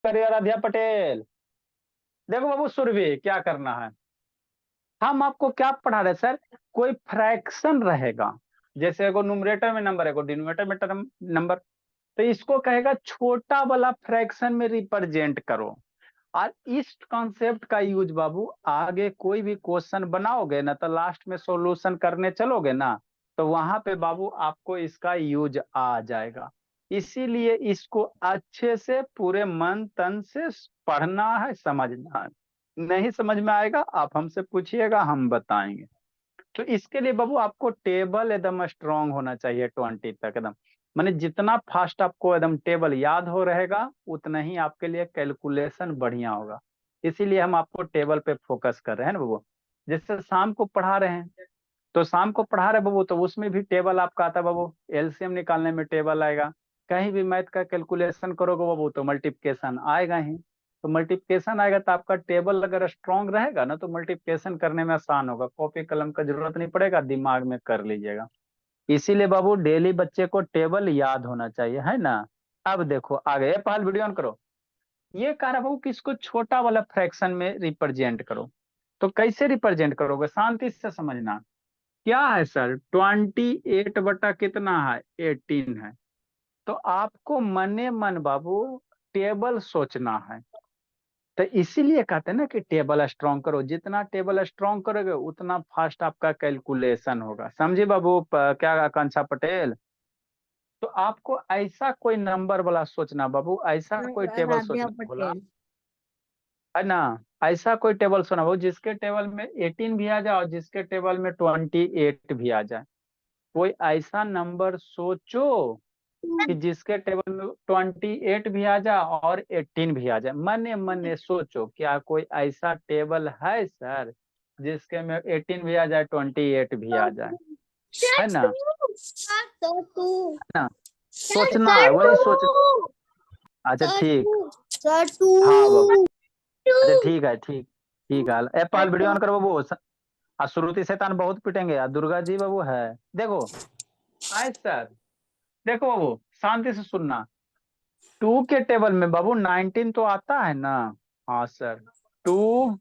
करिए आराध्या पटेल। देखो बाबू सुरभि क्या करना है। हम आपको क्या पढ़ा रहे सर, कोई फ्रैक्शन रहेगा, जैसे एगो न्यूमरेटर में नंबर है, एगो डिनोमिनेटर में नंबर, तो इसको कहेगा छोटा वाला फ्रैक्शन में रिप्रेजेंट करो। और इस कॉन्सेप्ट का यूज बाबू आगे कोई भी क्वेश्चन बनाओगे ना, तो लास्ट में सॉल्यूशन करने चलोगे ना, तो वहां पे बाबू आपको इसका यूज आ जाएगा। इसीलिए इसको अच्छे से पूरे मन तन से पढ़ना है, समझना है। नहीं समझ में आएगा आप हमसे पूछिएगा, हम बताएंगे। तो इसके लिए बाबू आपको टेबल एकदम स्ट्रांग होना चाहिए 20 तक एकदम। माने जितना फास्ट आपको एकदम टेबल याद हो रहेगा, उतना ही आपके लिए कैलकुलेशन बढ़िया होगा। इसीलिए हम आपको टेबल पे फोकस कर रहे हैं ना बाबू। जैसे शाम को पढ़ा रहे हैं, तो शाम को पढ़ा रहे बाबू, तो उसमें भी टेबल आपका आता है बाबू। एलसीएम निकालने में टेबल आएगा, कहीं भी मैथ का कैलकुलेशन करोगे बाबू तो मल्टीप्लिकेशन आएगा ही। तो मल्टीप्लिकेशन आएगा तो आपका टेबल अगर स्ट्रांग रहेगा ना, तो मल्टीप्लिकेशन करने में आसान होगा, कॉपी कलम का जरूरत नहीं पड़ेगा, दिमाग में कर लीजिएगा। इसीलिए बाबू डेली बच्चे को टेबल याद होना चाहिए, है ना। अब देखो आगे, ये पहल वीडियो ऑन करो। ये कह रहा बाबू कि इसको छोटा वाला फ्रैक्शन में रिप्रेजेंट करो। तो कैसे रिप्रेजेंट करोगे, शांति से समझना। क्या है सर, 28 बटा कितना है, 18 है। तो आपको मने मन बाबू टेबल सोचना है। तो इसीलिए कहते हैं ना कि टेबल स्ट्रांग करो, जितना टेबल स्ट्रांग करोगे उतना फास्ट आपका कैलकुलेशन होगा। समझे बाबू क्या आकांक्षा पटेल। तो आपको ऐसा कोई नंबर वाला सोचना बाबू, ऐसा कोई टेबल आराध्या सोचना बोला, पटेल। है ना। ऐसा कोई टेबल सोचना बाबू जिसके टेबल में 18 भी आ जाए और जिसके टेबल में 28 भी आ जाए। कोई ऐसा नंबर सोचो कि जिसके टेबल में 28 भी आ जाए और 18 भी आ जाए। मने मने सोचो, क्या कोई ऐसा टेबल है सर जिसके में 18 भी आ जाए, 28 भी आ जाए, है ना। है ना, सोचना है, वही सोच। अच्छा ठीक। हाँ बाबू, अच्छा ठीक है, ठीक। ठीक है, एप्पल वीडियो ऑन करो बाबू। आ श्रुति शैतान बहुत पिटेंगे, आ दुर्गा जी बाबू है। देखो आए सर, देखो बाबू शांति से सुनना। 2 के टेबल में बाबू 19 तो आता है ना। हाँ सर, 2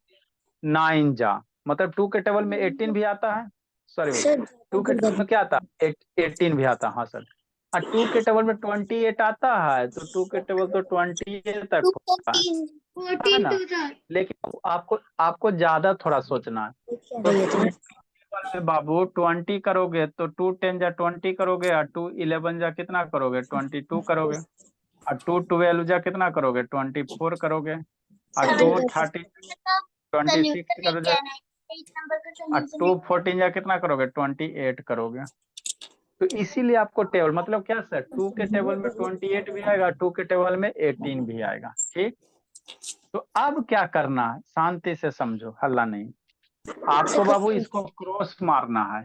9 जा, मतलब 2 के टेबल में 18 भी आता है। सॉरी बाबू, 2 के टेबल में क्या आता है, 18 भी आता है। हाँ सर, और 2 के टेबल में 28 आता है, तो 2 के टेबल तो 28 तक होता है ना। लेकिन आपको आपको ज्यादा थोड़ा सोचना है। तो 2 टेबल में बाबू 20 करोगे तो 2 10 जा 20 करोगे, और 2 11 जा कितना करोगे, 22 करोगे, और 2 12 जा कितना करोगे, 24 करोगे, और 2 30 26 करोगे, और 2 14 जा कितना करोगे, 28 करोगे। तो इसीलिए आपको टेबल मतलब क्या सर, 2 के टेबल में 28 भी आएगा, 2 के टेबल में 18 भी आएगा, ठीक। तो अब क्या करना है, शांति से समझो, हल्ला नहीं। आपको बाबू इसको क्रॉस मारना है।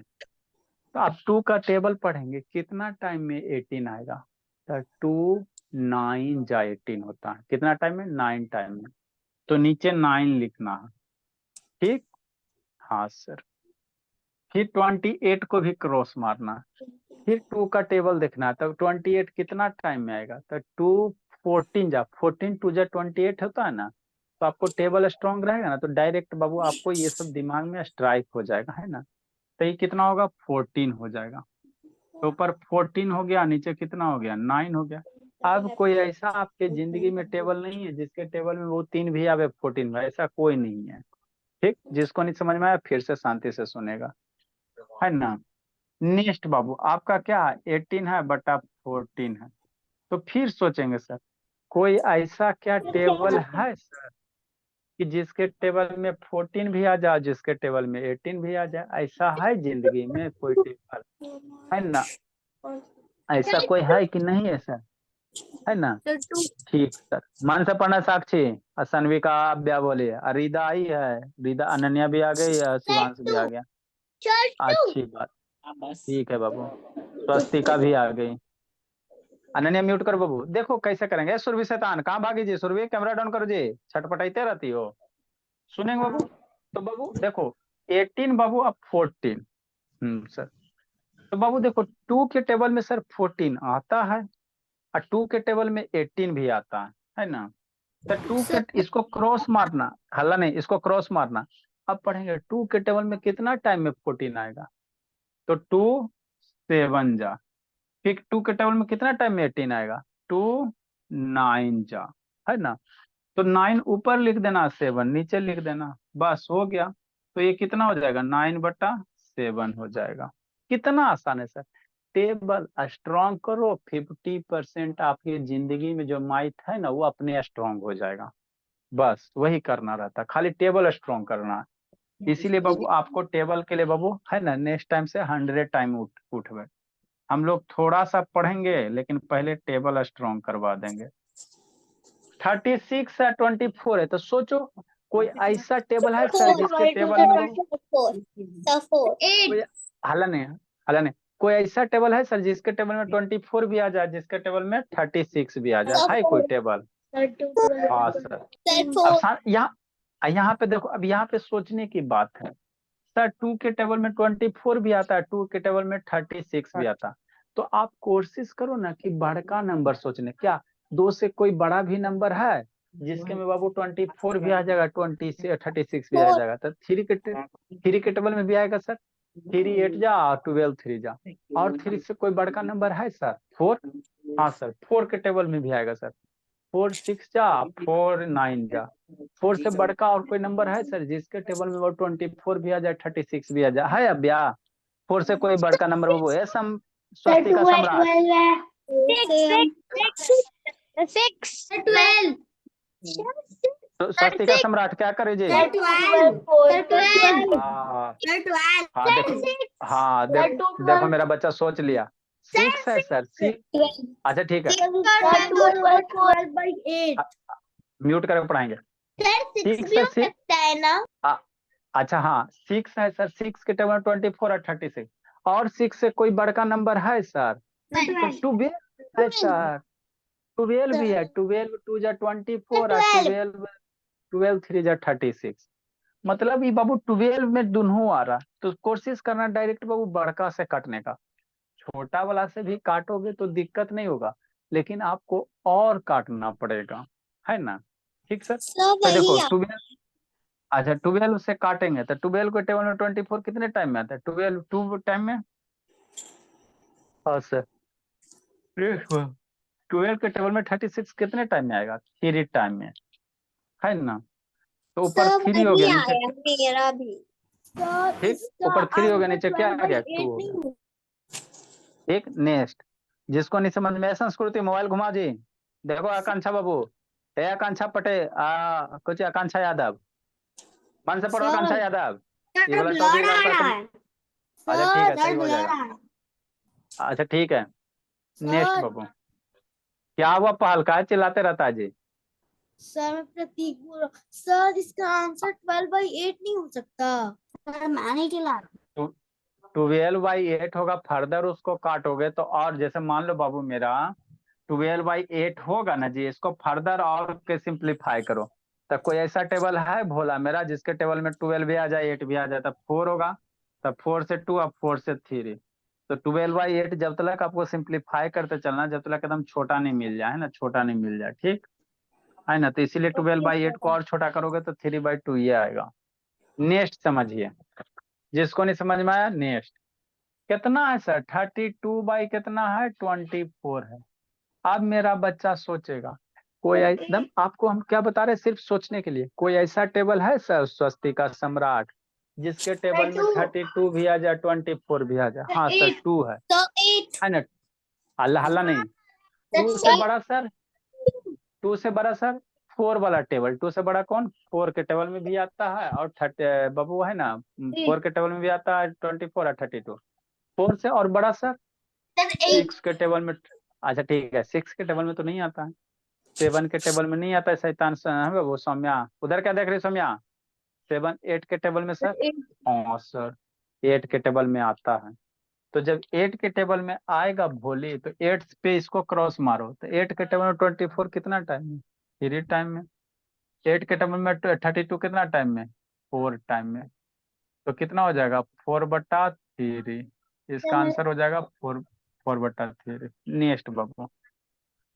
तो आप 2 का टेबल पढ़ेंगे, कितना टाइम में 18 आएगा, तो 2 9 जा 18 होता है, कितना टाइम में, 9 टाइम में। तो नीचे 9 लिखना है, ठीक। हाँ सर, फिर 28 को भी क्रॉस मारना है। फिर 2 का टेबल देखना है, तो 28 कितना टाइम में आएगा, तो 2 14 जा 14 2 जा 28 होता है ना। तो आपको टेबल स्ट्रांग रहेगा ना, तो डायरेक्ट बाबू आपको ये सब दिमाग में स्ट्राइक हो जाएगा, है ना। तो ये कितना होगा, 14 हो जाएगा। तो ऊपर 14 हो गया, नीचे कितना हो गया, 9 हो गया। अब कोई ऐसा आपके जिंदगी में टेबल नहीं है जिसके टेबल में वो 3 भी आवे, 14 में, ऐसा कोई नहीं है। ठीक, जिसको नहीं समझ में आया फिर से शांति से सुनेगा, है ना। नेक्स्ट बाबू आपका क्या है, 18 है बटा 14 है। तो फिर सोचेंगे सर, कोई ऐसा क्या टेबल है सर कि जिसके टेबल में 14 भी आ जाए, जिसके टेबल में 18 भी आ जाए। ऐसा है जिंदगी में कोई टेबल, है ना। ऐसा कोई है कि नहीं है सर, है ना। ठीक सर, मन से पढ़ना साक्षी, असनवी का अव्या बोलिए, रिदा आई है, रिदा अनन्या भी आ गई, शिवांश भी आ गया, अच्छी बात। ठीक है बाबू, स्वस्तिका भी आ गई। अनन्या म्यूट करो बाबू। देखो कैसे करेंगे, सुरभि शैतान कहाँ भागी जी, सुरभि कैमरा डाउन करो जी, छटपटाइते रहती हो। सुनेंगे बाबू। तो बाबू देखो 18 बाबू अब 14। सर। तो बाबू देखो 2 के टेबल में सर 14 आता है, और 2 के टेबल में 18 भी आता है ना। तो टू के इसको क्रॉस मारना, हल्ला नहीं, इसको क्रॉस मारना। अब पढ़ेंगे टू के टेबल में कितना टाइम में 14 आएगा, तो टू 7 जा, फिर टू के टेबल में कितना टाइम में 18 आएगा, टू 9 जा, है ना। तो 9 ऊपर लिख देना, 7 नीचे लिख देना, बस हो गया। तो ये कितना हो जाएगा, 9/7 हो जाएगा। कितना आसान है सर। टेबल स्ट्रांग करो, 50% आपकी जिंदगी में जो माइथ है ना वो अपने स्ट्रांग हो जाएगा। बस वही करना रहता, खाली टेबल स्ट्रांग करना है। इसीलिए बाबू आपको टेबल के लिए बाबू है ना, नेक्स्ट टाइम से 100 टाइम उठवे। हम लोग थोड़ा सा पढ़ेंगे लेकिन पहले टेबल स्ट्रांग करवा देंगे। 36 है, 24 है, तो सोचो कोई ऐसा टेबल है सर जिसके टेबल में कोई हला नहीं, हला नहीं, कोई ऐसा टेबल है सर जिसके टेबल में 24 भी आ जाए, जिसके टेबल में 36 भी आ जाए, है कोई टेबल? हाँ सर। अब यहाँ यहाँ पे देखो, अब यहाँ पे सोचने की बात है सर, टू के टेबल में 24 भी आता है, टू के टेबल में 36 भी आता है। तो आप कोशिश करो ना कि बड़का नंबर सोचने, क्या दो से कोई बड़ा भी नंबर है जिसके में बाबू 24 भी आ जाएगा, 20 से 36 भी आ जाएगा, तो थ्री के टेबल में भी आएगा सर। 3 8 जा, 12 3 जा, और 3 से कोई बड़का नंबर है सर, 4। हाँ सर, 4 के टेबल में भी आएगा सर। 4 6 जा, 4 9 जा। 4 से बढ़का और कोई नंबर है सर जिसके टेबल में वो 24 भी आ जाए, 36 भी आ जाए, है अब या 4 से कोई बढ़का नंबर वो है स्वस्तिका सम्राट। 12 तो स्वस्तिका सम्राट क्या करे जी? हाँ हाँ देखो, हाँ देखो मेरा बच्चा सोच लिया, 6 है सर, 6। अच्छा ठीक है, म्यूट करके पढ़ाएंगे। 6 है, 6 है ना। अच्छा हाँ 6 है सर, 6 के टेबल में 24 और 36, और 6 से कोई बड़का नंबर है सर, तो 12 है सर, 12 भी है, 12 2 जा 24 और 12 3 जा 36, मतलब ये बाबू 12 में दोनों आ रहा। तो कोशिश करना डायरेक्ट बाबू बड़का से काटने का, छोटा वाला से भी काटोगे तो दिक्कत नहीं होगा, लेकिन आपको और काटना पड़ेगा, है ना। ठीक सर, तो देखो 12, अच्छा 12 से काटेंगे तो 12 को टेबल में 24 कितने टाइम में आता है, 12 2 टाइम में। हाँ सर, 12 के टेबल में 36 कितने टाइम में आएगा, 3 टाइम में, है ना। तो ऊपर 3 हो गया, नीचे मेरा भी ठीक, ऊपर 3 हो गया, नीचे क्या आ गया, 2 हो गया। ठीक, नेक्स्ट, जिसको नहीं समझ में है संस्कृति मोबाइल घुमा जी। देखो आकांक्षा बाबू, ए आकांक्षा पटे कुछ आकांक्षा यादव, मन से पढ़ो आकांक्षा यादव, ये वाला टॉपिक अच्छा ठीक है, सही हो जाएगा। अच्छा ठीक है, नेक्स्ट बाबू, क्या हुआ पहल का चिल्लाते रहता है जी? सर मैं प्रतीक बोल रहा हूँ सर, इसका आंसर 12/8 नहीं हो सकता सर, मैं नहीं चिल्ला रहा। 12/8 होगा, फर्दर उसको काटोगे तो, और जैसे मान लो बाबू मेरा 12/8 होगा ना जी, इसको फर्दर और के सिंप्लीफाई करो, तो कोई ऐसा टेबल है भोला मेरा जिसके टेबल में 12 भी आ जाए, 8 भी आ जाए, तब 4 होगा, तब 4 से 2, अब 4 से 3। तो 12/8 जब तक आपको सिंप्लीफाई करते चलना, जब तक एकदम छोटा नहीं मिल जाए, है ना, छोटा नहीं मिल जाए, ठीक है ना। तो इसीलिए 12/8 को और छोटा करोगे तो 3/2 ये आएगा। नेक्स्ट समझिए, जिसको नहीं समझ में आया नेक्स्ट, कितना है सर, 32 बाई कितना है, 24 है। अब मेरा बच्चा सोचेगा, कोई एकदम आपको हम क्या बता रहे हैं, सिर्फ सोचने के लिए, कोई ऐसा टेबल है सर स्वस्तिका सम्राट जिसके टेबल में 32 भी आ जाए, 24 भी आ जाए? हाँ सर 2 है ना। हल्ला हल्ला नहीं, 2 से बड़ा सर, 2 से बड़ा सर 4 वाला टेबल, 2 से बड़ा कौन, 4 के टेबल में भी आता है, और 30 बबू है ना, 4 के टेबल में भी आता है 24 और 32। 4 से और बड़ा सर 6 के टेबल में, अच्छा ठीक है, 6 के टेबल में तो नहीं आता है, 7 के टेबल में नहीं आता है, शैतान है वो सौम्या, उधर क्या देख रही है सौम्या, 7 8 के टेबल में सर, हाँ सर 8 के टेबल में आता है। तो जब 8 के टेबल में आएगा भोली, तो 8 पे इसको क्रॉस मारो, तो 8 के टेबल में 24 कितना टाइम में, 3 टाइम में। 8 के टेबल में 32 कितना टाइम में, 4 टाइम में। तो कितना हो जाएगा, 4/3। इसका आंसर हो जाएगा 4/3। नेक्स्ट बाबू,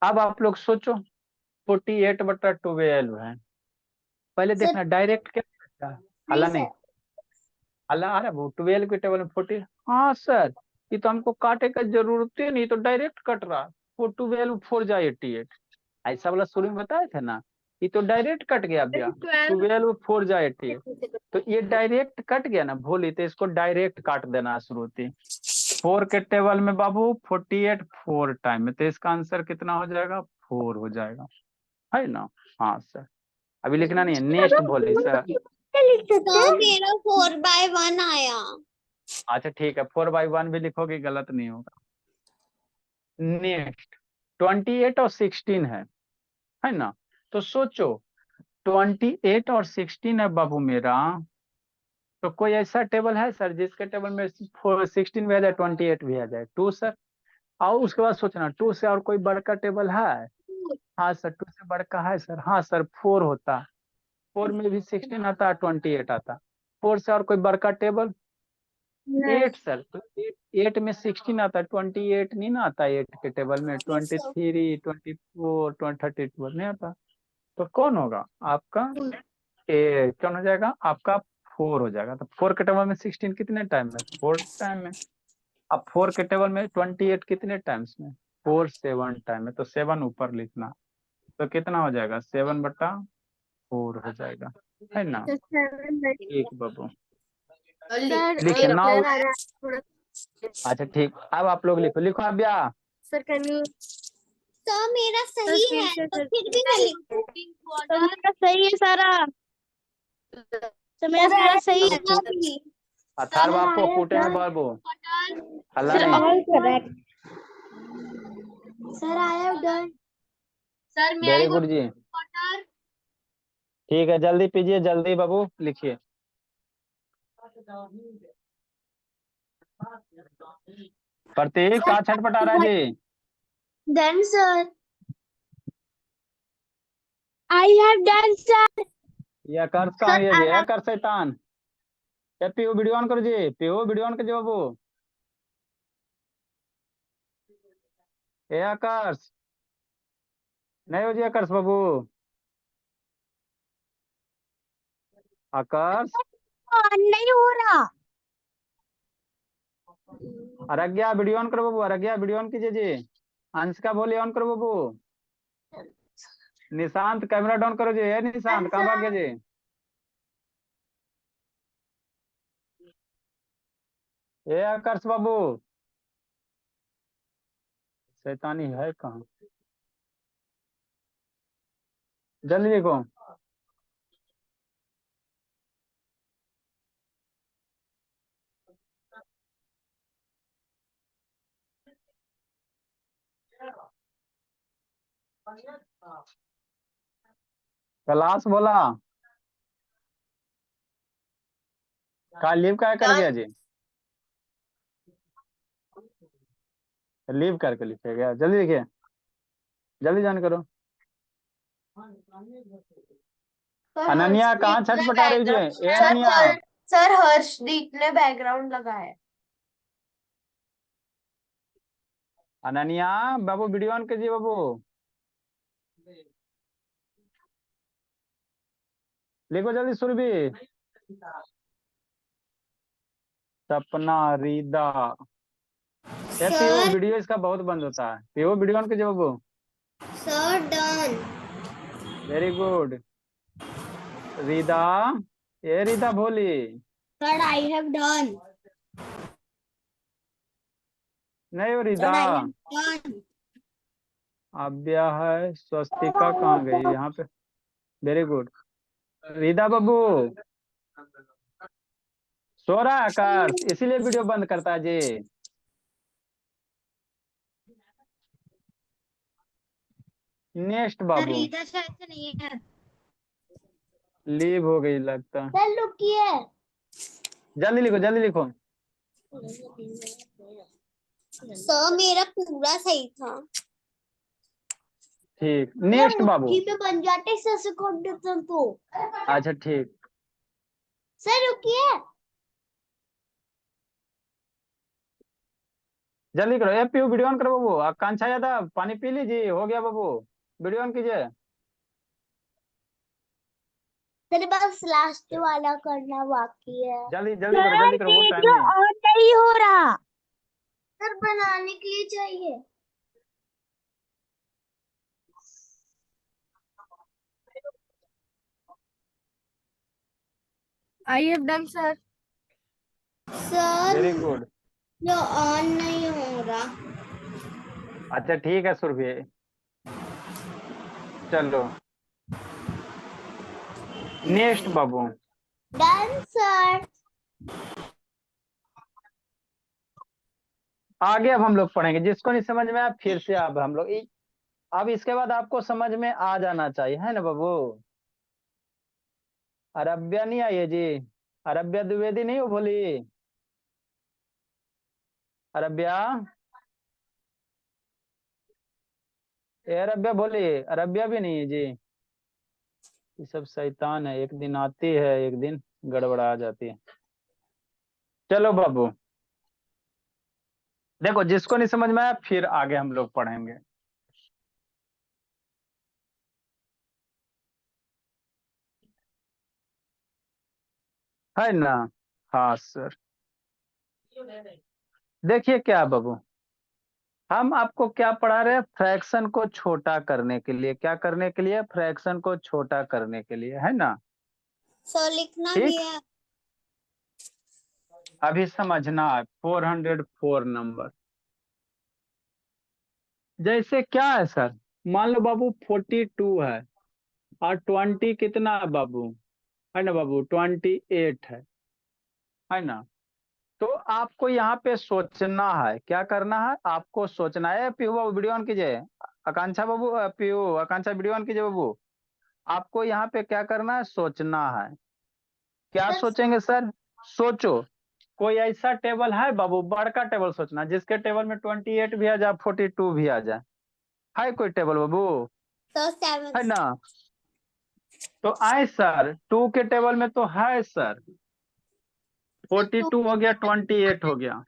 अब आप लोग सोचो, 48/12 है। पहले देखना डायरेक्ट क्या है, हल्ला नहीं, हल्ला आ रहा है वो 12 के टेबल में 40। हाँ सर, ये तो हमको काटे का जरूरत ही नहीं, तो डायरेक्ट कट रहा। 4 12 4 जा 88, ऐसा वाला शुरू में बताए थे ना, ये तो डायरेक्ट कट गया भैया। 12 4 जा 88, तो ये डायरेक्ट कट गया ना भोली, तो इसको डायरेक्ट काट देना श्रुति। 4 के टेबल में बाबू 48 4 टाइम में, तो इसका आंसर कितना हो जाएगा, 4 हो जाएगा, है ना। हाँ सर, अभी लिखना नहीं है, नेक्स्ट भोली सर। मेरा 4/1 आया। अच्छा ठीक है, 4/1 भी लिखोगे, गलत नहीं होगा। नेक्स्ट 28 और 16 है ना। तो सोचो 28 और 16 है बाबू मेरा, तो कोई ऐसा टेबल है सर जिसके टेबल में 16 भी आ जाए 28 भी आ जाए, 2 सर। और उसके बाद सोचना 2 से और कोई बड़का टेबल है। हाँ सर 2 से बड़का है सर, हाँ सर 4 होता, 4 में भी 16 आता, 28 आता। 4 से और कोई बड़का टेबल, 8 सर, तो 8 में 16 आता है, 28 नहीं ना आता 8 के टेबल में, 23 24 32 नहीं आता। तो कौन होगा आपका, कौन हो जाएगा आपका, 4 हो जाएगा। तो 4 के टेबल में 16 कितने टाइम में, 4 टाइम में। अब 4 के टेबल में 28 कितने टाइम्स में, 4 7 टाइम में, तो 7 ऊपर लिखना। तो कितना हो जाएगा, 7/4 हो जाएगा, है ना। ठीक बाबू, लिखे ना। अच्छा ठीक, अब आप लोग लिखो, लिखो अब या सर कैन यू, तो मेरा सही है, तो फिर भी मैं लिखूं। तो मेरा सही है सारा, तो मेरा सारा सही है। अथर्व आपको कूटे में बाबू, हल्ला सर नहीं। All correct. Sir I have done. Sir मैं वेरी गुड जी, ठीक है, जल्दी पीजिए, जल्दी बाबू लिखिए। प्रतीक कहाँ छटपटा रहा है जी। Done sir, I have done sir. ये आकर्ष कहाँ सर है जी, आई हैव, आकर्ष शैतान। क्या पीओ वीडियो ऑन करो जी, पीओ वीडियो ऑन कर जी बाबू। ए आकर्ष, नहीं हो जी आकर्ष बाबू, आकर्ष। नहीं हो रहा। अरज्ञा वीडियो ऑन करो बाबू, अरज्ञा वीडियो ऑन कीजिए जी। अंशिका बोलिए ऑन करो बाबू। निशांत कैमरा डाउन करो जी, ए निशांत कहाँ भाग गए जी। ए आकर्ष बाबू, शैतानी है कहाँ, जल्दी देखो। क्लास बोला, का लीव क्या कर गया जी, लीव करके लिखे गया, जल्दी लिखिए, जल्दी ज्वाइन करो। अनन्या कहाँ छटपटा रही जी, ए अनन्या। सर हर्षदीप ने बैकग्राउंड लगाया। अनन्या बाबू वीडियो ऑन कीजिए बाबू, लिखो जल्दी सुरभि। सपना रीदा, ये पीओ सर, वीडियो इसका बहुत बंद होता है, पीओ वीडियो ऑन कीजिए बाबू। Sir done. Very good. Rida, ये रीदा भोली। Sir I have done. नहीं हो Rida, sir I have done. Avya है, स्वस्तिका कहाँ गई यहाँ पे। वेरी गुड, रीदा बाबू सो रहा है आकाश, इसीलिए वीडियो बंद करता है जी। नेक्स्ट सर बाबू, रीता शायद से नहीं है। लीव हो गई लगता है, सर रुकिए। जल्दी लिखो जल्दी लिखो। सर मेरा पूरा सही था। ठीक, मेरा नेक्स्ट बाबू। मुट्ठी पे बन जाते सर से कॉम्पिटिशन तो। अच्छा ठीक, सर रुकिए। जल्दी करो, ए पीयू वीडियो ऑन करो बाबू, आकांक्षा यादव पानी पी लीजिए, हो गया बाबू, वीडियो ऑन कीजिए। मेरे पास लास्ट वाला करना बाकी है। जल्दी जल्दी करो, जल्दी करो, वो टाइम नहीं है। और नहीं हो रहा सर, बनाने के लिए चाहिए। आई have done sir. Sir very good. जो ऑन नहीं हो रहा। अच्छा ठीक है सुरभि, चलो नेक्स्ट बाबू। Done sir. आगे अब हम लोग पढ़ेंगे, जिसको नहीं समझ में आया फिर से अब हम लोग अब इसके बाद आपको समझ में आ जाना चाहिए, है ना बाबू। अरबिया नहीं आई है जी, अरबिया द्विवेदी नहीं हो बोली, अरबिया, ए अरबिया बोली, अरबिया भी नहीं है जी। ये सब शैतान है, एक दिन आती है एक दिन गड़बड़ा जाती है। चलो बाबू देखो, जिसको नहीं समझ में आया फिर आगे हम लोग पढ़ेंगे। है ना। हाँ सर, देखिए क्या बाबू, हम आपको क्या पढ़ा रहे हैं, फ्रैक्शन को छोटा करने के लिए, क्या करने के लिए, फ्रैक्शन को छोटा करने के लिए, है ना। सर लिखना भी ठीक, है। अभी समझना है 404 नंबर। जैसे क्या है सर, मान लो बाबू 42 है और 20 कितना है बाबू, है ना बाबू 28 है ना। तो आपको यहाँ पे सोचना है, क्या करना है आपको सोचना है। पीयू बाबू वीडियो ऑन कीजिए, आकांक्षा बाबू, पीयू आकांक्षा वीडियो ऑन कीजिए बाबू। आपको यहाँ पे क्या करना है, सोचना है। क्या सोचेंगे सर, सोचो कोई ऐसा टेबल है बाबू, बड़का टेबल सोचना जिसके टेबल में 28 भी आ जाए 42 भी आ जाए, है कोई टेबल बाबू, तो 7 है ना। तो आए सर, 2 के टेबल में तो है सर, 42 हो गया 28 हो गया,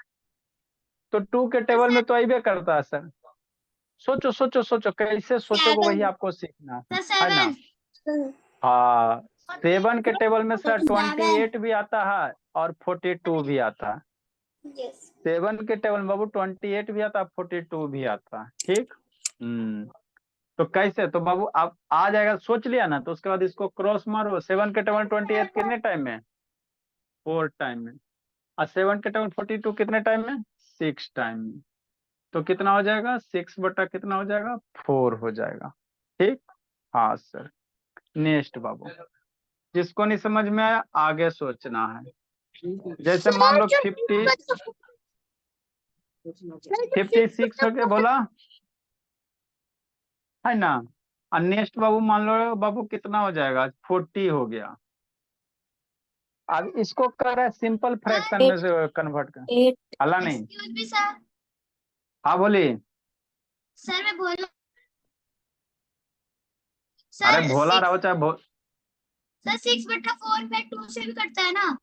तो 2 के टेबल में तो अबे करता है सर। सोचो सोचो सोचो, कैसे सोचोगे वही 7 आपको सीखना तो है ना। 7 हाँ, 7 के टेबल में सर 7 28 भी आता है और 42 भी आता है। यस 7 के टेबल में बाबू 28 भी आता है 42 भी आता है, ठीक। तो कैसे, तो बाबू आप आ जाएगा, सोच लिया ना, तो उसके बाद इसको क्रॉस मारो। 7 के टेबल 28 कितने टाइम में, 4 टाइम में, और 7 के टेबल 42 कितने टाइम में, 6 टाइम में। तो कितना हो जाएगा, 6 बटा कितना हो जाएगा, 4 हो जाएगा, ठीक। हाँ सर, नेक्स्ट बाबू, जिसको नहीं समझ में आया आगे सोचना है। जैसे मान लो 56 हो गया बोला, है ना। और नेक्स्ट बाबू मान लो बाबू कितना हो जाएगा, 40 हो गया। अब इसको कर रहा है सिंपल फ्रैक्शन में से कन्वर्ट कर, 8 अल्लाह नहीं। Excuse me sir. हाँ बोलिए। सर मैं बोलूं अरे सर भोला 6 रहो चाहे सर 6 बटा 4 में 2 से भी कटता है ना।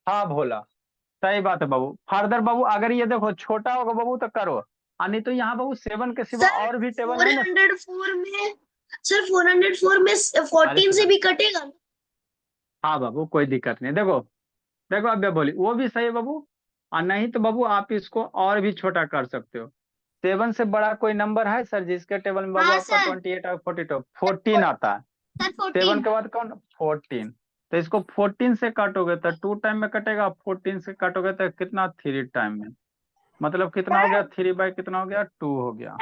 हाँ भोला, सही बात है बाबू। फर्दर बाबू अगर ये देखो छोटा होगा बाबू तो करो, और नहीं तो यहाँ बाबू 7 के सिवा सर और भी टेबल है ना। 404 में सर 404 में अरे 14 से सुनो, भी कटेगा ना। हाँ बाबू कोई दिक्कत नहीं, देखो देखो अब बोली वो भी सही है बाबू। और नहीं तो बाबू आप इसको और भी छोटा कर सकते हो। 7 से बड़ा कोई नंबर है सर जिसके टेबल में बाबू हाँ आपका सर 28 और 42 14 आता है। सर 7 14 के बाद कौन, 14। तो इसको 14 से काटोगे तो 2 टाइम में कटेगा, 14 से काटोगे तो कितना, 3 टाइम में। मतलब कितना हो गया, 3 बाई कितना हो गया, 2 हो गया।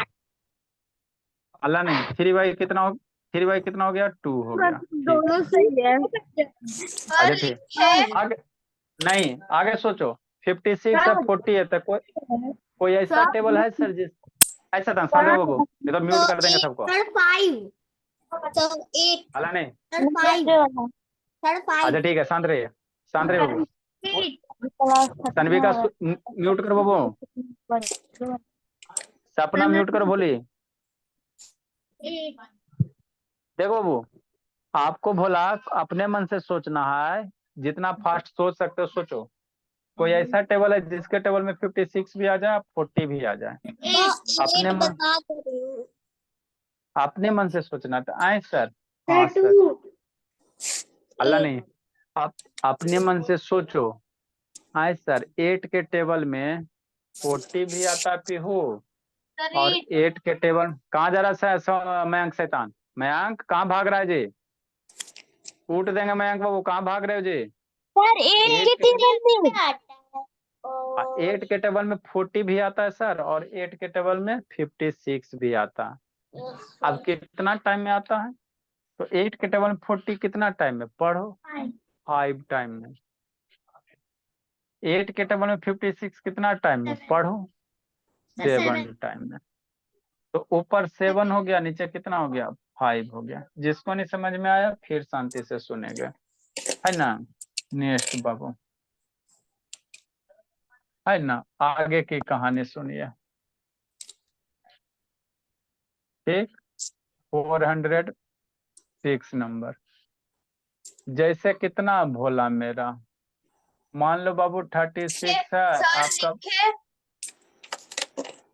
अल्लाह नहीं, 3 बाई कितना हो, 3 बाई कितना हो गया, 2 हो गया, ठीक। दोनों सही है। अच्छा ठीक, आगे नहीं, आगे सोचो। 56 है 40 है, तो कोई ऐसा टेबल है सर जिस, ऐसा था शांत रहो बाबू, ये तो तो म्यूट कर देंगे 8 सबको। थर्ड 5 तो 8 अल्लाह नहीं। थर्ड 5 थर्ड 5 अच्छा ठीक है, शांत रहिए, शांत रहिए बाबू। 8 तन्वी का म्यूट करो बाबू, सपना म्यूट करो बोली। 8 देखो बाबू, आपको भोला अपने मन से सोचना है, जितना फास्ट सोच सकते हो सोचो। कोई ऐसा टेबल है जिसके टेबल में 56 भी आ जाए 40 भी आ जाए, अपने मन, बता तो रही हूँ। अपने मन से सोचना। तो आए सर, हाँ सर सर, 2 हल्ला नहीं, आप अपने मन से सोचो। हाँ सर, 8 के टेबल में 40 भी आता है पीहू, और 8 के टेबल कहाँ जा रहा है मयंक शैतान, मयंक कहाँ भाग रहा है जी? कूट देंगे मयंक बाबू, कहाँ भाग रहे हो जी? सर 8 के टेबल में आता है। 8 के टेबल में 40 भी आता है सर, और 8 के टेबल में 56 भी आता है। अब कितना टाइम में आता है? तो 8 के टेबल में 40 कितना टाइम में पढ़ो? 5 टाइम में। 8 के टेबल में 56 कितना टाइम में पढ़ो? 7 टाइम में। तो ऊपर 7 हो गया, नीचे कितना हो गया? 5 हो गया। जिसको नहीं समझ में आया फिर शांति से सुनेगा, है ना? नेक्स्ट बाबू, है ना? आगे की कहानी सुनिए। ठीक, 406 नंबर। जैसे कितना भोला मेरा, मान लो बाबू 36 है,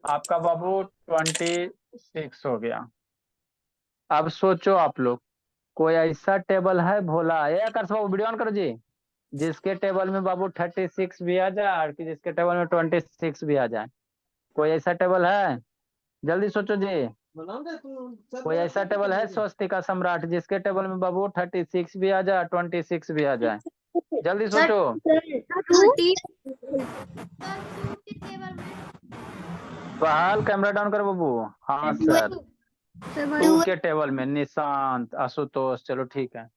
आपका बाबू 26 हो गया। अब सोचो आप लोग, कोई ऐसा टेबल है भोला, ये आकर्ष बाबू वीडियो ऑन करो जी, जिसके टेबल में बाबू 36 भी आ जाए और जिसके टेबल में 26 भी आ जाए? कोई ऐसा टेबल है? जल्दी सोचो जी, कोई ऐसा टेबल है स्वस्तिका सम्राट जिसके टेबल में बाबू 36 भी आ जाए, 26 भी आ जाए? जल्दी सोचो। बहाल कैमरा डाउन करो बाबू। हाँ सर, 2 के टेबल में निशांत, आशुतोष, चलो ठीक है।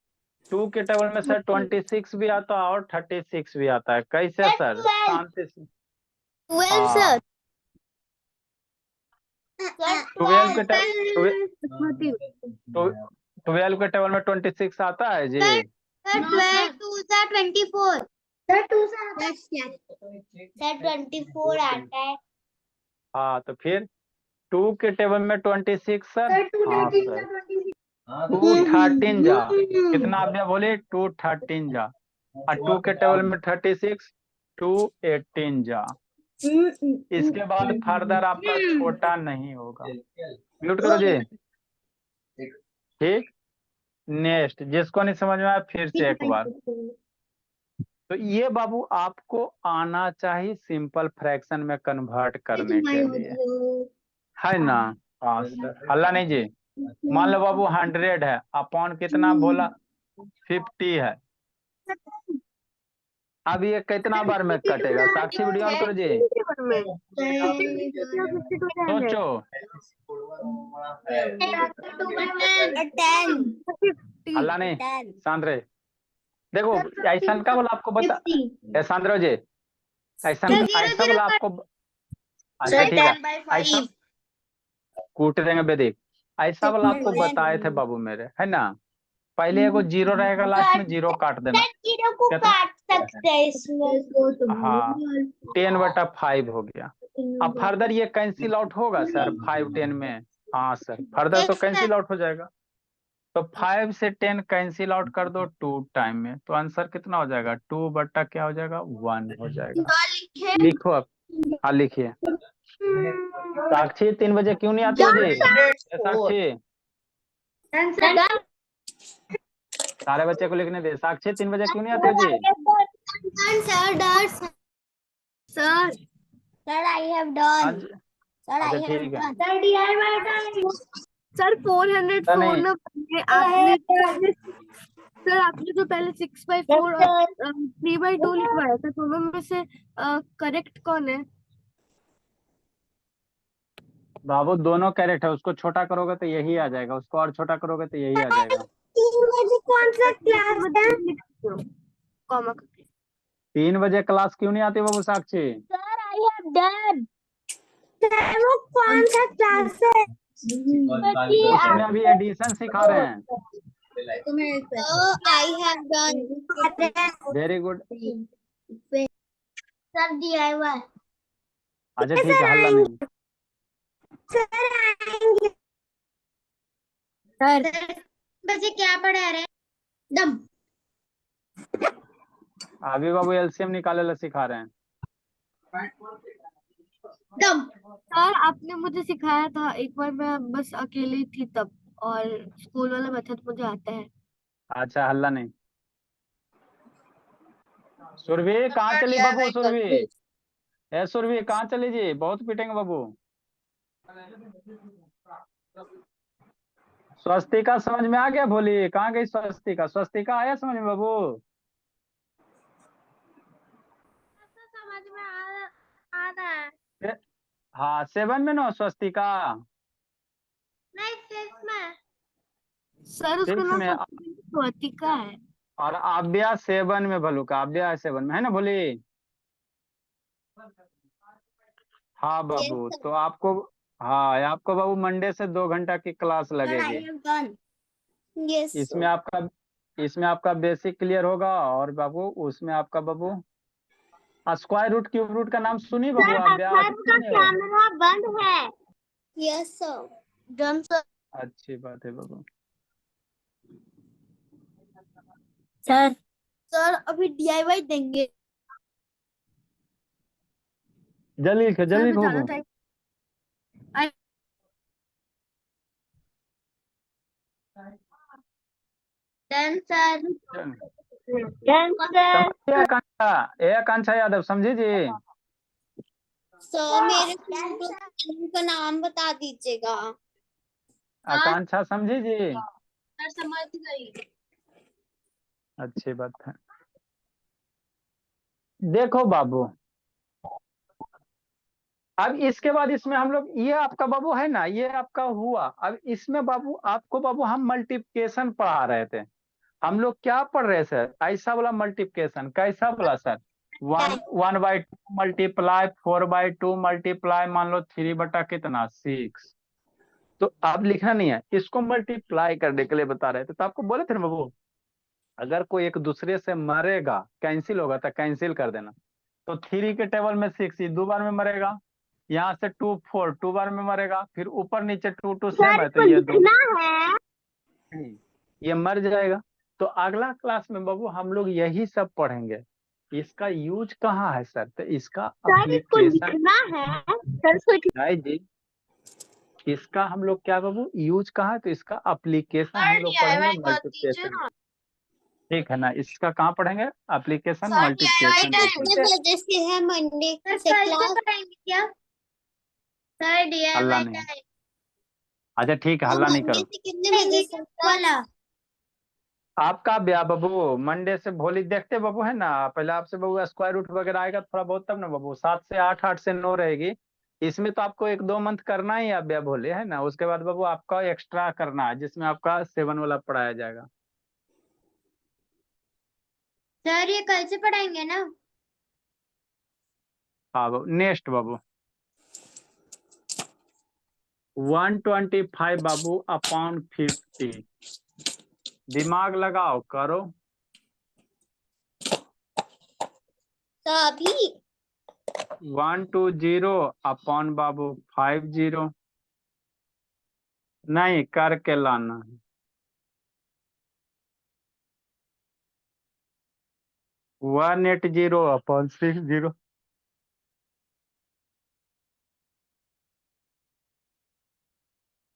2 के टेबल में सर 26 भी आता है और 36 भी आता है। कैसे सर? शांति से। 12 सर। 12 के टेबल में 26 आता है जी? 12 2 सा 24 सर, 2 सा सर 24 आता है। हाँ, तो फिर 2 के टेबल में 26 सर। हाँ सर, 2 13 जा, कितना आप क्या बोले? 2 13 जा, और 2 के टेबल में 36, 2 18 जा। इसके बाद फर्दर आपका छोटा नहीं होगा। म्यूट करो जी। ठीक, नेक्स्ट, जिसको नहीं समझ में आया फिर से एक बार। तो ये बाबू आपको आना चाहिए सिंपल फ्रैक्शन में कन्वर्ट करने के लिए, है ना? हाँ सर, हल्ला नहीं जी। मान लो बाबू 100 है, अपॉन कितना बोला? 50 है। अब ये कितना बार में कटेगा? साक्षी वीडियो ऑन करो जी, सोचो। 10 हल्ला नहीं, शांत रहे। देखो ऐसा का बोला आपको बता, शांत रहो जी। ऐसा बोला आपको। अच्छा ठीक है, ऐसा कूट देंगे बेदेख। ऐसा वाला आपको बताए थे बाबू मेरे, है ना? पहले एगो 0 रहेगा, लास्ट में 0 काट देना। 0 को काट सकते हैं इसमें। हाँ, 10/5 हो गया। अब फर्दर ये कैंसिल आउट होगा सर 5 10 में? हाँ सर, फर्दर तो कैंसिल आउट हो जाएगा। तो 5 से 10 कैंसिल आउट कर दो 2 टाइम में, तो आंसर कितना हो जाएगा? 2 बट्टा क्या हो जाएगा? 1 हो जाएगा। लिखो अब। हाँ लिखिए। साक्षी 3 बजे क्यों नहीं आती हो जी? साक्षी, सारे बच्चे को लिखने दे। साक्षी 3 बजे क्यों नहीं आती हो जी? Sir I have done. Sir I have ठीक है डन। सर 404 नहीं। ना आपने सर आपने तो पहले 6/4 और 3/2 लिखवाया था, दोनों में से करेक्ट कौन है? बाबू दोनों कैरेट है, उसको छोटा करोगे तो यही आ जाएगा, उसको और छोटा करोगे तो यही आ जाएगा। 3 बजे कौन सा क्लास है? कॉमा 3 बजे क्लास क्यों नहीं आती बाबू Sakshi? Sir I have done. Sir वो कौन सा क्लास है? उसमें अभी एडिशन सिखा रहे हैं। आई have done. Very good. Sir DIY। अच्छा ठीक है, हल्ला नहीं। सर आएंगे। सर बच्चे क्या पढ़ा रहे? दम। अभी बाबू एलसीएम निकाले ला सिखा रहे हैं। दम। सर आपने मुझे सिखाया था एक बार, मैं बस अकेली थी तब, और स्कूल वाला मेथड मुझे आता है। अच्छा, हल्ला नहीं। सुरभि कहाँ चली बाबू? सुरभि, ए सुरभि कहाँ चली जी? बहुत पीटेंगे बाबू। स्वस्तिका समझ में आ गया? भोली कहाँ गई स्वस्तिका? स्वस्तिका आया समझ में बाबू? समझ में आ रहा है। हाँ 7 में ना स्वस्तिका? नहीं 6 में सर, उसका 6 नाम में। स्वतिका है। और आव्या 7 में, भलू का आव्या 7 में है ना भोली? हाँ बाबू तो आपको, हाँ आपको बाबू मंडे से 2 घंटा की क्लास लगेगी। यस इसमें आपका, इसमें आपका बेसिक क्लियर होगा। और बाबू उसमें आपका बाबू स्क्वायर रूट, क्यूब रूट का नाम सुनी बाबू? सर, आव्या सर कि का सुने हो? कैमरा बंद है। Yes sir, done sir. अच्छी बात है बाबू। सर, सर अभी DIY देंगे। जल्दी लिखो, जल्दी लिखो ज्यादा बाबू। Time. Done sir. Done sir. समझिए आकांक्षा, ए आकांक्षा यादव समझी जी? सर मेरे का नाम बता दीजिएगा। आकांक्षा समझी जी? सर समझ गई। अच्छी बात है। देखो बाबू, अब इसके बाद इसमें हम लोग, ये आपका बाबू है ना, ये आपका हुआ। अब इसमें बाबू आपको बाबू हम मल्टीप्लिकेशन पढ़ा रहे थे। हम लोग क्या पढ़ रहे सर? ऐसा वाला मल्टीप्लिकेशन। कैसा वाला सर? 1/2 मल्टीप्लाई 4/2 मल्टीप्लाई मान लो 3/कितना 6। तो आप लिखना नहीं है, इसको मल्टीप्लाई करने के लिए बता रहे थे। तो आपको बोले थे ना बाबू, अगर कोई एक दूसरे से मरेगा, कैंसिल होगा तो कैंसिल कर देना। तो 3 के टेबल में 6, ये 2 बार में मरेगा। यहाँ से 2 4, 2 बार में मरेगा। फिर ऊपर नीचे 2 2 सेम सर है तो को ये दो, लिखना है। ये मर जाएगा। तो अगला क्लास में बाबू हम लोग यही सब पढ़ेंगे। इसका यूज कहाँ है सर? तो इसका सर इसको अप्लीकेशन लिखना है। सर इसको है जी। इसका हम लोग क्या बाबू यूज कहाँ है? तो इसका अप्लीकेशन हम लोग पढ़ेंगे मल्टीप्लिकेशन। ठीक है ना? इसका कहाँ पढ़ेंगे? Application multiplication. कितने बजे से है मंडे से क्लास? क्या सर हल्ला DIY नहीं, टाइम? अच्छा ठीक है, हल्ला नहीं मंडे करो। से कितने बजे से वाला? आपका ब्याह बाबू मंडे से भोली देखते बाबू है ना। पहले आपसे बाबू स्क्वायर रूट वगैरह आएगा थोड़ा बहुत, तब ना बाबू 7 से 8, 8 से 9 रहेगी। इसमें तो आपको 1 2 मंथ करना ही है आप ब्याह भोले है ना। उसके बाद बाबू आपका एक्स्ट्रा करना है, जिसमें आपका 7 वाला पढ़ाया जाएगा। सर ये कल से पढ़ाएंगे ना? हाँ बाबू, नेक्स्ट बाबू 125 बाबू अपॉन 50। दिमाग लगाओ करो। तो अभी 120 अपॉन बाबू 50। नहीं करके लाना है। 180 अपॉन 60।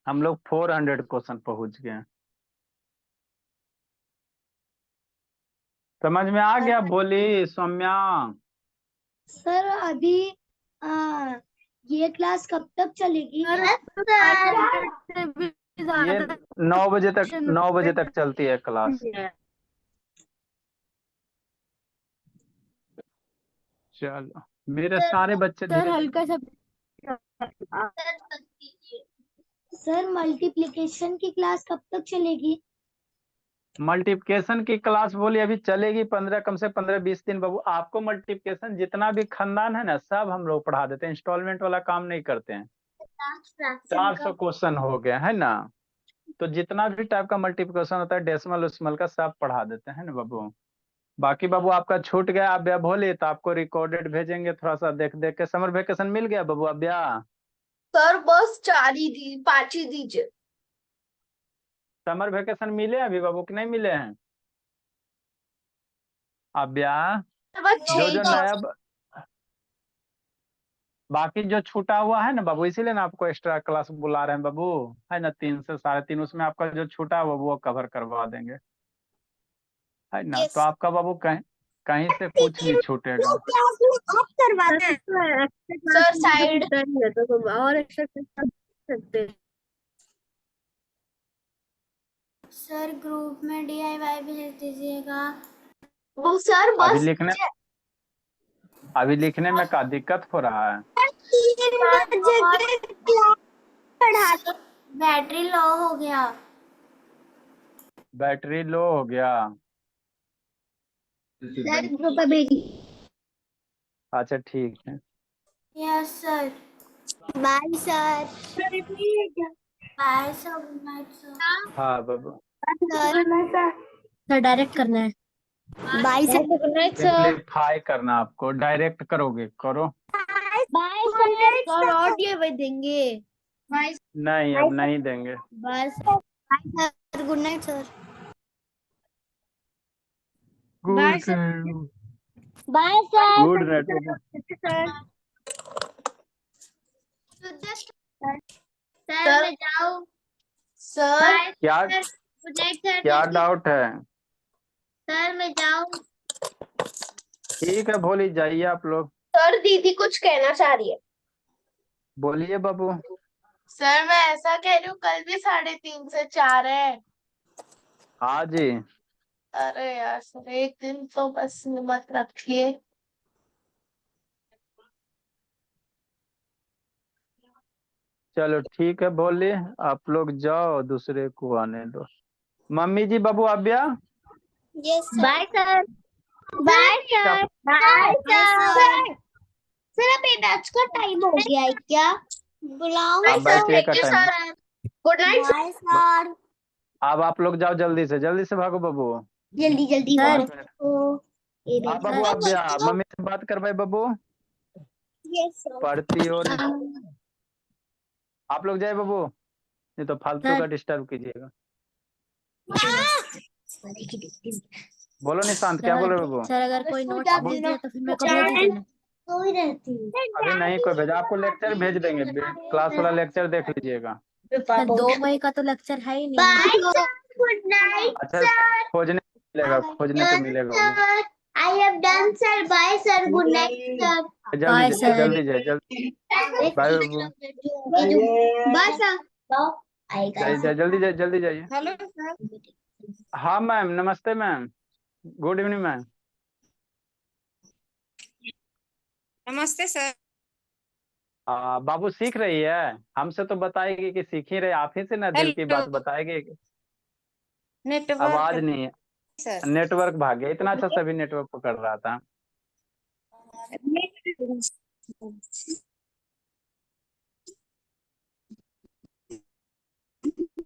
हम लोग 400 क्वेश्चन पहुंच गए हैं। समझ में आ गया बोली सौम्या? सर अभी ये क्लास कब तक चलेगी? ये 9 बजे तक, 9 बजे तक चलती है क्लास। चलो मेरे सारे बच्चे सर धीरे धीरे। हल्का सा सर मल्टीप्लिकेशन की क्लास कब तक चलेगी? मल्टीप्लिकेशन की क्लास बोली अभी चलेगी 15, कम से 15 20 दिन बाबू। आपको मल्टीप्लिकेशन जितना भी खानदान है ना, सब हम लोग पढ़ा देते हैं। इंस्टॉलमेंट वाला काम नहीं करते हैं। 400 क्वेश्चन हो गया है ना। तो जितना भी टाइप का मल्टीप्लिकेशन होता है, डेसिमल उस्मल का, सब पढ़ा देते हैं ना बाबू। बाकी बाबू आपका छूट गया आप ब्याह भोले, तो आपको रिकॉर्डेड भेजेंगे, थोड़ा सा देख देख के। समर वेकेशन मिल गया बाबू अब ब्याह? सर बस 4 ही 5 ही दीजिए। समर वेकेशन मिले अभी बाबू कि नहीं मिले हैं? अब ब्याह बस जो 6 जो नया बाकी जो छूटा हुआ है ना बाबू, इसीलिए ना आपको एक्स्ट्रा क्लास बुला रहे हैं बाबू, है ना। 3 से 3.5 उसमें आपका जो छूटा हुआ वो कवर करवा देंगे, है ना। तो आपका बाबू कहीं कहीं से कुछ नहीं छूटेगा। आप करवाते हैं सर साइड तो और एक्स्ट्रा कर सकते हैं। सर ग्रुप में DIY भेज दीजिएगा। वो सर अभी बस लिखने में क्या दिक्कत हो रहा है? बैटरी लो हो गया। बैटरी लो हो गया। सर ग्रुप पे भेजिए। अच्छा ठीक है। Yes sir. Bye sir. Bye sir, good night sir. हाँ बाबू, सर डायरेक्ट करना है। Bye sir good night sir. Simplify करना आपको, डायरेक्ट करोगे करो। बाय सर ऑडियो में देंगे। नहीं अब नहीं देंगे। बस bye sir good night sir. Goodbye sir. Good night बाबू। सर सर मैं जाऊँ। सर क्या गुड नाइट सर। क्या डाउट है? सर मैं जाऊँ। ठीक है भोली, जाइए आप लोग। सर दीदी कुछ कहना चाह रही है। बोलिए बाबू। सर मैं ऐसा कह रही हूँ, कल भी 3:30 से 4 है। हाँ जी। अरे यार सर एक दिन तो बस मत रखिए। चलो ठीक है भोली, आप लोग जाओ, दूसरे को आने दो। मम्मी जी बाबू आप भैया। Yes bye sir. बाय क्या- सर। Bye sir. सर अब मैच का टाइम हो गया है क्या? बुलाओ आप बैठिए का time. Sir good night bye sir. अब आप लोग जाओ, जल्दी से भागो बाबू। जल्दी जल्दी पाँच सर। मिनट। आप बाबू आप भैया, मम्मी से बात करवाए बाबू। Yes sir. पढ़ती हो नहीं। आप लोग जाए बाबू, नहीं तो फालतू का डिस्टर्ब कीजिएगा। बोलो निशांत, क्या बोल रहे हो बाबू? सर अगर कोई नोट बाबू भेज दिया तो फिर मेरे को भेज देना। कोई रहती हूँ। अभी नहीं कोई भेजा, आपको लेक्चर भेज देंगे, क्लास वाला लेक्चर देख लीजिएगा। सर 2 मई का तो लेक्चर है ही नहीं। बाय सर गुड नाइट अच्छा खोजने को मिलेगा, खोजने को मिलेगा बाबू। Sir. I have done sir. Bye sir good night sir. जल्दी जाइए, जल्दी जाइए, जल्दी। बाय बाबू। Bye sir. जाइए, जल्दी जाइए, जल्दी जाइए। Hello sir. हाँ मैम, नमस्ते मैम। Good evening ma'am. नमस्ते सर। बाबू सीख रही है, हमसे तो बताएगी कि सीख ही रहे, आप ही से ना दिल की बात हेलो बताएगी। नेटवर्क आवाज नहीं है, सर। नेटवर्क भाग गया, इतना अच्छा सभी नेटवर्क पकड़ रहा था।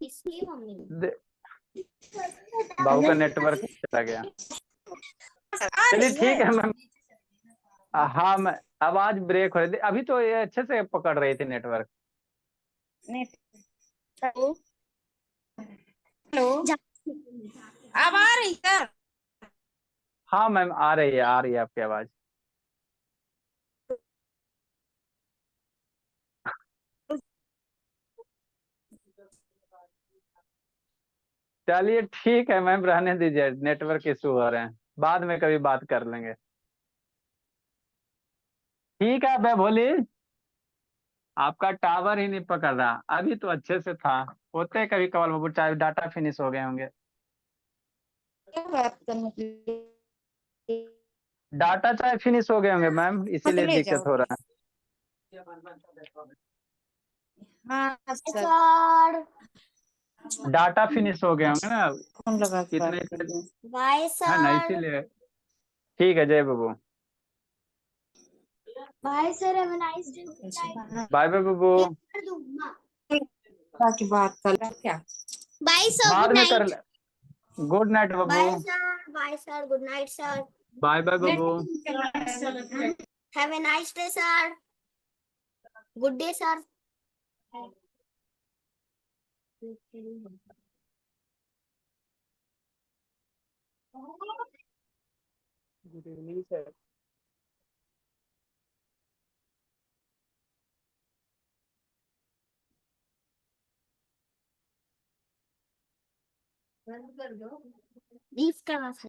इसकी मम्मी बाबू का नेटवर्क चला गया। आ चलिए रही ठीक है है मैम। हाँ मैं, आवाज ब्रेक हो रही थी, अभी तो ये अच्छे से पकड़ रही थी नेटवर्क। नेट। हेलो हेलो, अब आ रही सर? हाँ मैम आ रही है आपकी आवाज। चलिए ठीक है मैम, रहने दीजिए, नेटवर्क इशू हो रहे हैं, बाद में कभी बात कर लेंगे। ठीक है मैं बोली, आपका टावर ही नहीं पकड़ रहा, अभी तो अच्छे से था। होते कभी कभार बाबू, चाहे डाटा फिनिश हो गए होंगे। क्या बात करने के लिए? डाटा चाहे फिनिश हो गए होंगे मैम, हाँ तो इसीलिए ले दिक्कत जाओ। हो रहा है। हाँ सर, सर। डाटा फिनिश हो गए होंगे ना, फोन लगा के बात कितने कर रहे हैं। बाय है ना, सर। इसीलिए। ठीक है जय बाबू। Bye sir have a nice day. Good night. Bye bye बाबू। बाकी बात कर क्या? बाय सर बाद गुड में कर नाइट। ले। गुड नाइट बाबू। Bye sir. Bye sir good night sir. Bye bye बाबू। Have a nice day sir. Good day sir. Good evening sir. Leave करना था।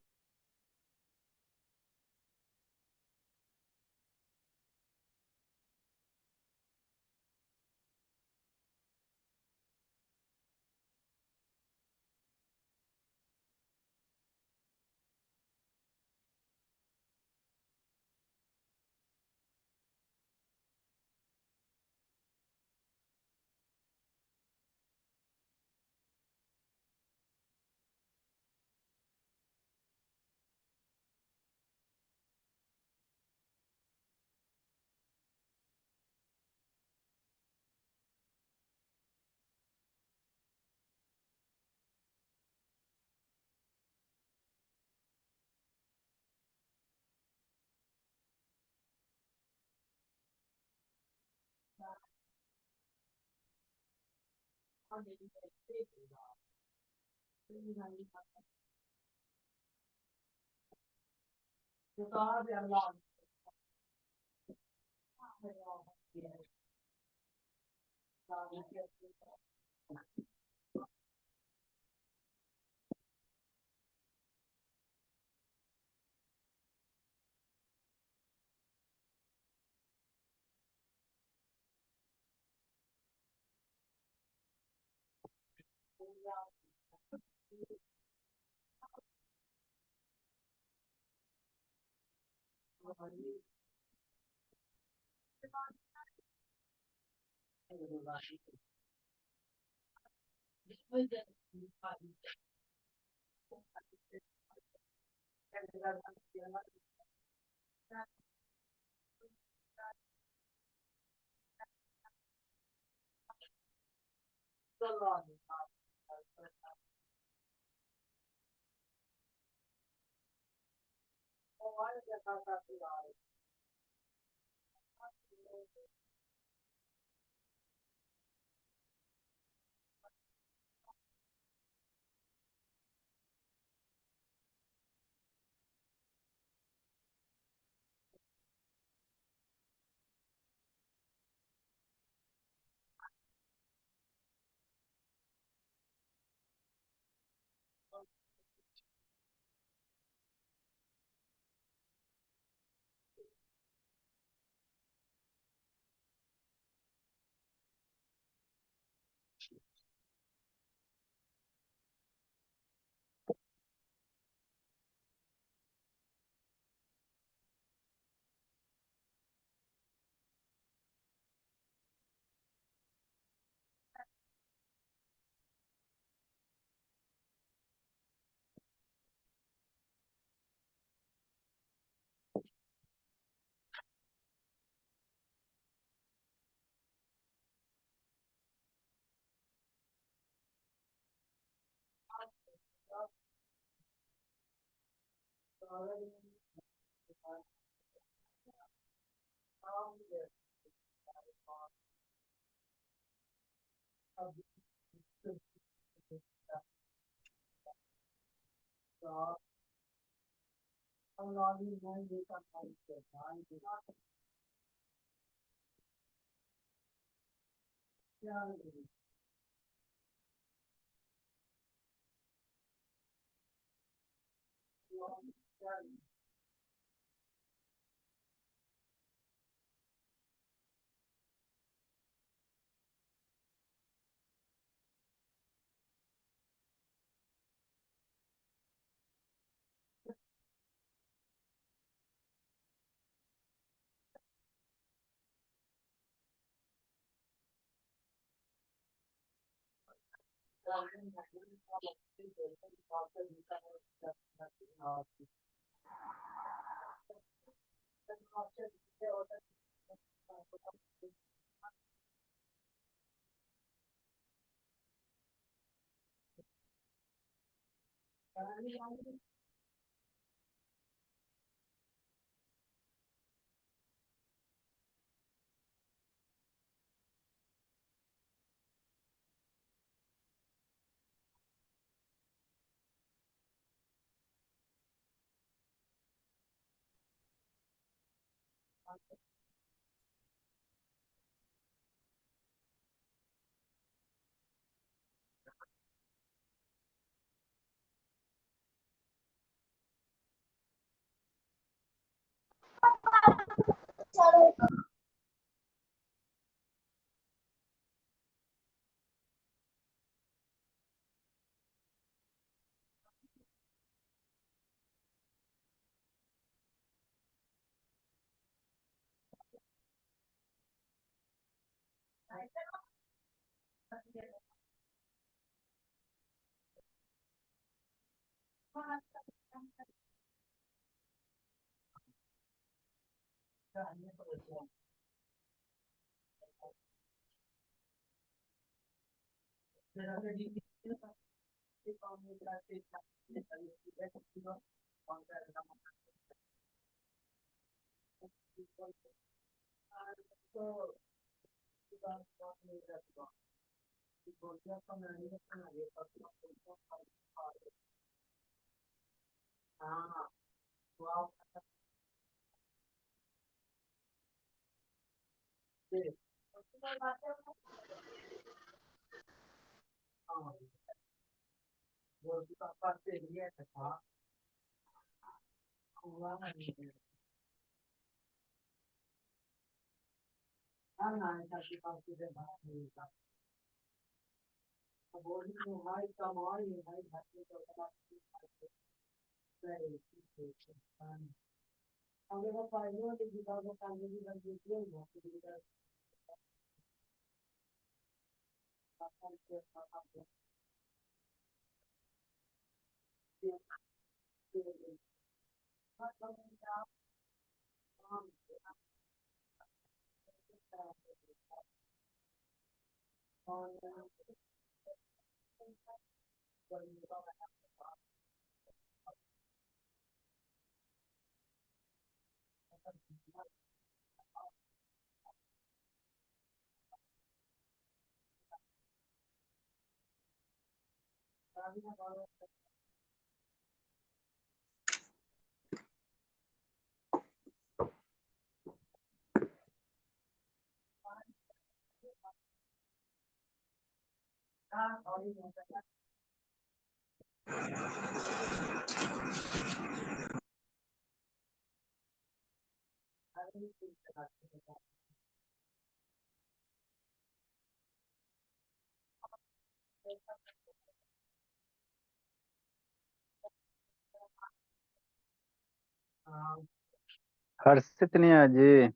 हर्षित नहीं है जी।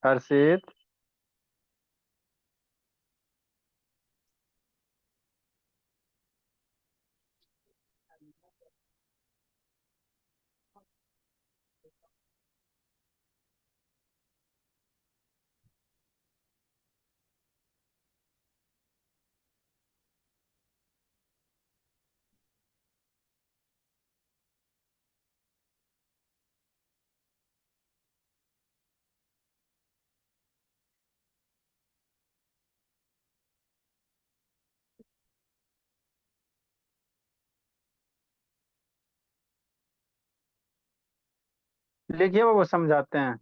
हर्षित, लिखिए, वो समझाते हैं।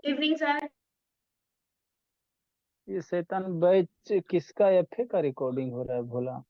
Evening sir. ये शैतान बैच किसका एफ का रिकॉर्डिंग हो रहा है भोला?